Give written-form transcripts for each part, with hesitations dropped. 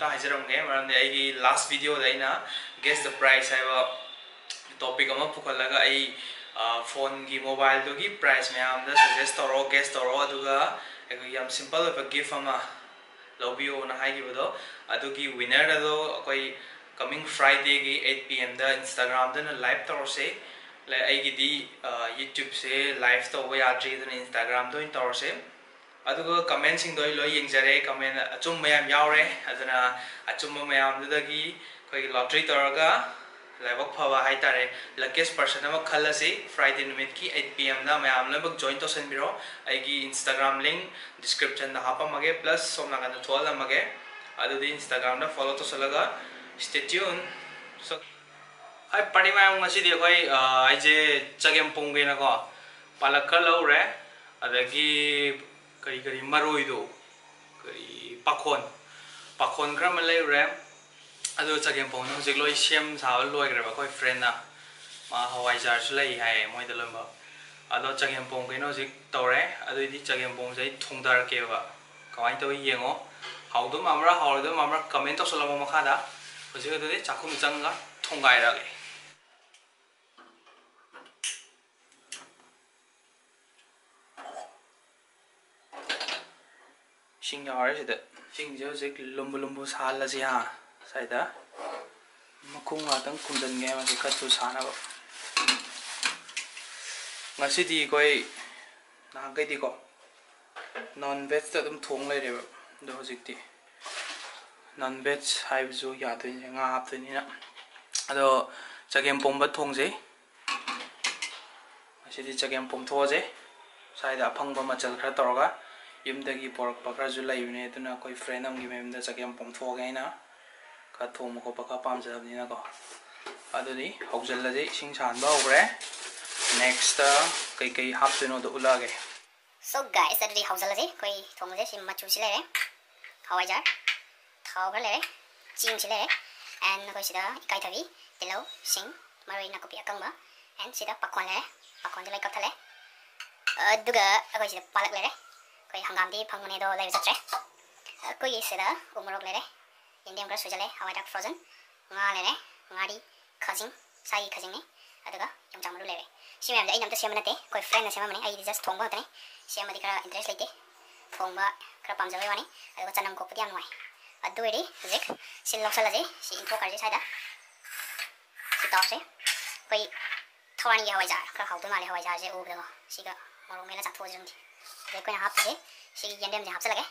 amta haijaramge maramde ai last video daina guess the price haiba topic ama pukhalaga ai phone gi mobile do gi price mayam da suggest toro guess toro aduga yam simple of a gift ama lobio na hai gi bodo adugi winner ado koi coming Friday gi 8 PM da Instagram da live torse le ai gi di YouTube se live to we adri da Instagram do torse aduga comment sing doi loi yengjare comment achum mayam yaure aduna achum mayam dagi koi lottery toraga laibak phawa hai tare luckiest person ama khalasi Friday numit ki 8 PM da mayam labak join to send biro aigi Instagram link description da hapamage plus somna kan thol amage adudi Instagram da follow to salaga stay tuned so ai party mayam ngasi di koi ai je Chagempomba na ko palak khalau re adagi kari maroi do kari pakon gram lay ram ado Chagempomba hojik loi sem sa loi gra ba koi friend na ma hawai jar lei hai moi da lomba ado Chagempomba no hojik tore ado di Chagempomba jai thongdar ke ba kawai to yengo haudum amra comment to solama makha da hojik ado de chakum changa thongai ra ge sing yar sida sing jo jik lumbu sal ji ha saida makhung atang kundan ge ma khat tu sana ba ngasi di koi na kai di ko non veg ta dum thong lai re ba do jik ti non veg hai bu ya tu nga hap tu ni na ado Chagempomba thong je ngasi di Chagempomba tho je saida phang ba machal khra torga yumdagi pork pakra julai ne tuna koi friend am gi mem da Chagempomba tho ga ina ka thom ko pakha pam ja ni na ko aduni hogjal la je sing chan ba ogre next kai hap tu no do ula ge so guys aduni hogjal la je koi thom je sim machu chile re hawai jar thau ga le ching chile and koi sida kai thavi tilo sing maroi na kopi akang ba and sida pakon lai ka thale duga koi sida palak le re koi hangam di phangmane do lai jatre koi sida umrok le re indian grass sujale hawai dak frozen nga le re ngari khajing sai khajing ne aduga yongchang maru le re simam da inam ta siam na te koi friend na siam mane ai just thongba tane siam di kara interest lete thongba kara pam jawe wani aduga chanam ko padiam noi adu eri zik sin lok sala je si intro kar je sai da si taw se koi thawani hawai jar kara hautu male hawai jar je u ga si ga morong mela chak tho jung ti de koi hap je si yendem je hap sala ge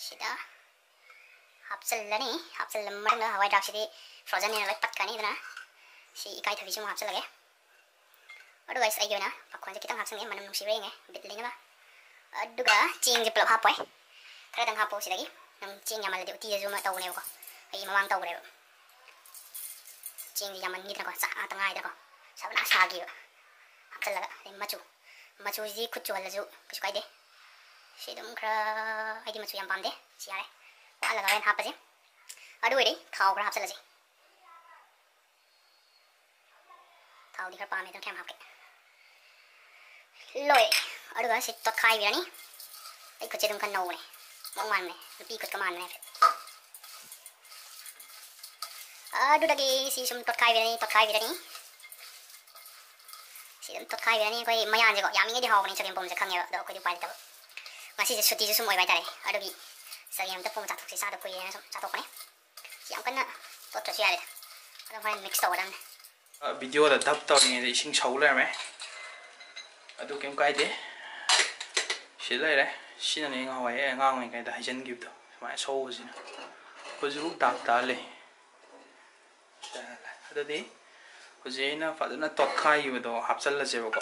sida hapsal lamar na hawai dak si frozen ne lai pat kani dana si ikai thabi sum hapsal lage adu guys ai gena pakwan je kitang hapsang ne manam nusi reng bit lenga ba aduga ching je plop hapoi kara dang hapo si lagi nang ching yamal de uti je ma taw ne ko ai mamang taw re ching yaman ni ko sa atangai da ko sabna sa gi hapsal laga machu ji khuchu hala ju kisu kai de si dum kra ai di machu yam pam de si are wa la gawen hapa je adu eri thau kra hapsal je thau di kra pa me dang kem hap ke loi adu ga si tot khai virani ai khuche dum kan no ne mong man ne pi khut ka man ne adu dagi si sum tot khai virani si dum tot khai virani koi mayan je ko yami di haw ni Chagempomba je khang ya do ko di pai ta ngasi je suti je sum oi bai tare adu gi Chagempomba ta pom cha thok si sa da koi ne cha thok ne si am kan na tot cha ya de adu phai mix to dan video da dap to ni de sing chau le me adu kem kai de si lai re si na ni nga wai ngang ngai kai da hajen gi to mai so si na ko ju dak ta le adu di ko je na fa na tot khai yu do hapsal la je ba ko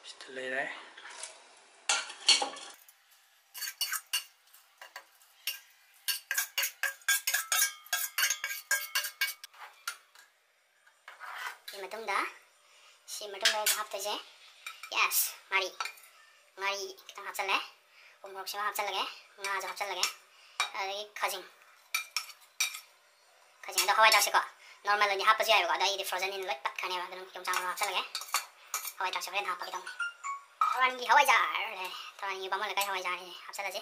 si le re si madung da hap te je yes ngari kita hapsal le umrok sima hapsal lage nga jo hapsal lage ai khajing da hawai da se ko normal ni hap je ai ko da i frozen in like pat khane ba dum yong chang hapsal lage hawai da se ren hap pa dong taran gi hawai jar le taran gi ba ma le kai hawai jar ni hapsal je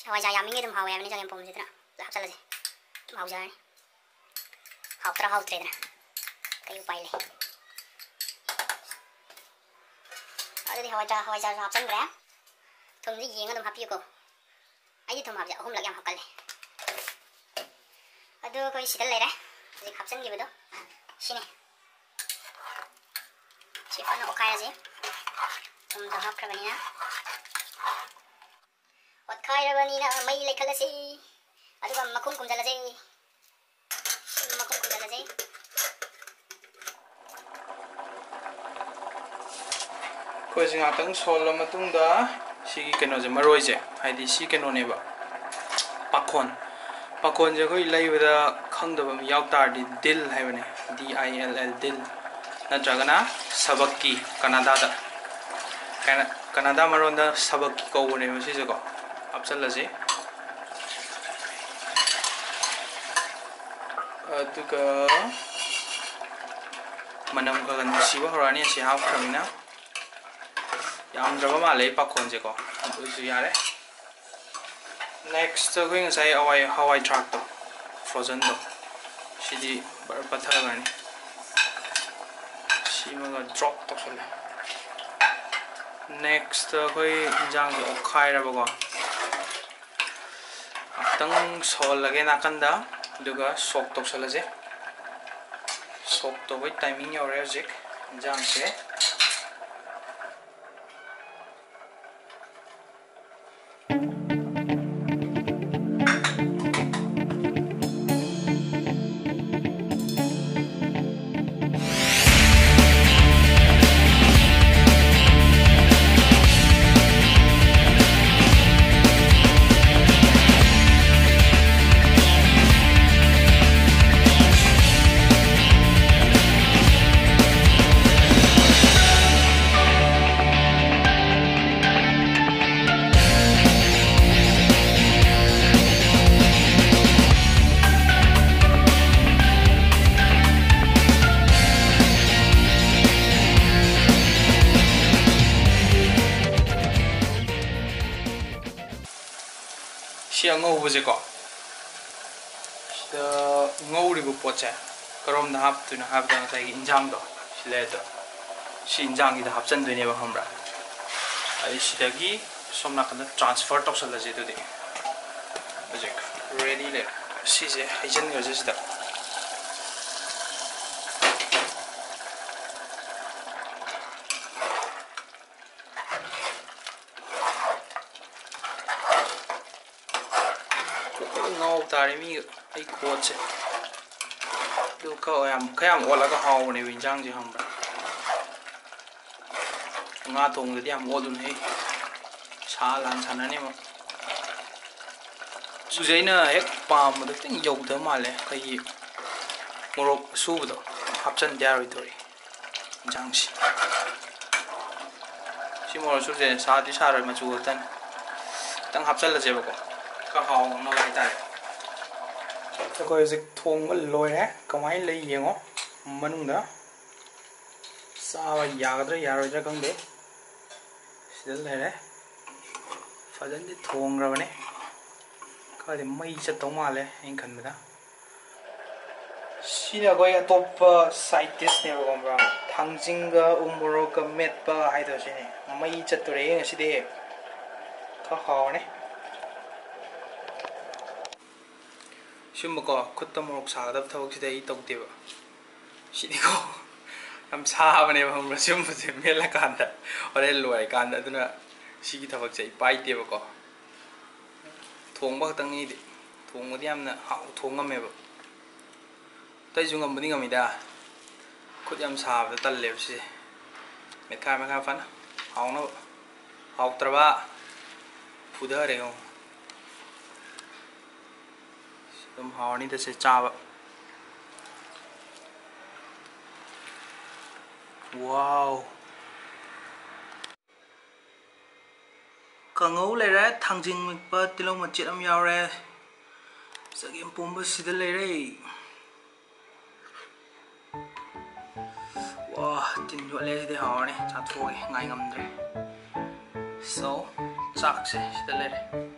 hawaijar yaminge dum hawe amni chagempomba sidra hapsalaje dum hawjar ni hawtra hawtre dra kai upai le adudi hawaijar hapsan gra thum ji yenga dum hapi ko ai thum hapja ahum lag yam hakale adu koi sidal le ra ji hapsan gi bedo shine chifana okaya je thum da hap kra banina Khairabani na mai lekhalase aduga makhum kumjalaje khoi singa tang sol la matung da sigi keno je maroi je haidi si keno ne ba pakon je khoi lai bada khangdaba mi yaw tar di dil hai bane dill dil natragana sabakki Canada maron da sabakki ko bone si je ko apsalaje aduga manam ka gan siwa horani si half khamina yam draba male pakon je ko adu ju yare next going sai hawai track to frozen do sidi bar pathar gani sima ga drop to sala next koi jang jo khai ra ba ko tang sol lage nakanda duga sok tok salaje sok to wait timing yaure jik jang se ngau buje ko ngau ri bu poche karom na hap tu na hap da sai injang do sile do si injang gi da hap chan du ne ba hamra ai sidagi somna kan transfer tok sala je do de buje ready le si je hijen ga je sida tari mi ai koche du ka kayam ola ka haw ne winjang ji hambra nga thong de yam odun he sa lan sana ne ma su jaina ek pam de ting yau da male kai morok su bu do hapchan territory jang si mor su je sa di sa ro ma chu tan tang hapchal la je ba ko ka haw no lai tai Koi zik thong ma loi hai kamai lai yengo manung da sawa yagadra yarodra kangde sidal lai re fajan di thong ra bane ka de mai chat tong ma le in khan da sina koi atop side dish ne ba gomra thangjing ga umuro ka met pa hai do sine mai chat to re ngasi de ka haw ne Shumako kutta morok sagadab thawak sida I tawtiba Siniko Am sahabane hamra shumbase mela kanda Ore luai kanda aduna Sigi thawak say paitiba ko Thongba katang idi Thongba di amna hao thonga meba Tai jungam budi ngamida Kut yam sahabda tallev si Mekha fana Hao na Hao traba Pudha re hong Dum haoni da se chaba Wow Kangau le ra Thangjing mikpa tilong machit am yaw re Chagempomba sida le re Wow tin yo le de haoni cha thoi ngai ngam dre So chak se sida le re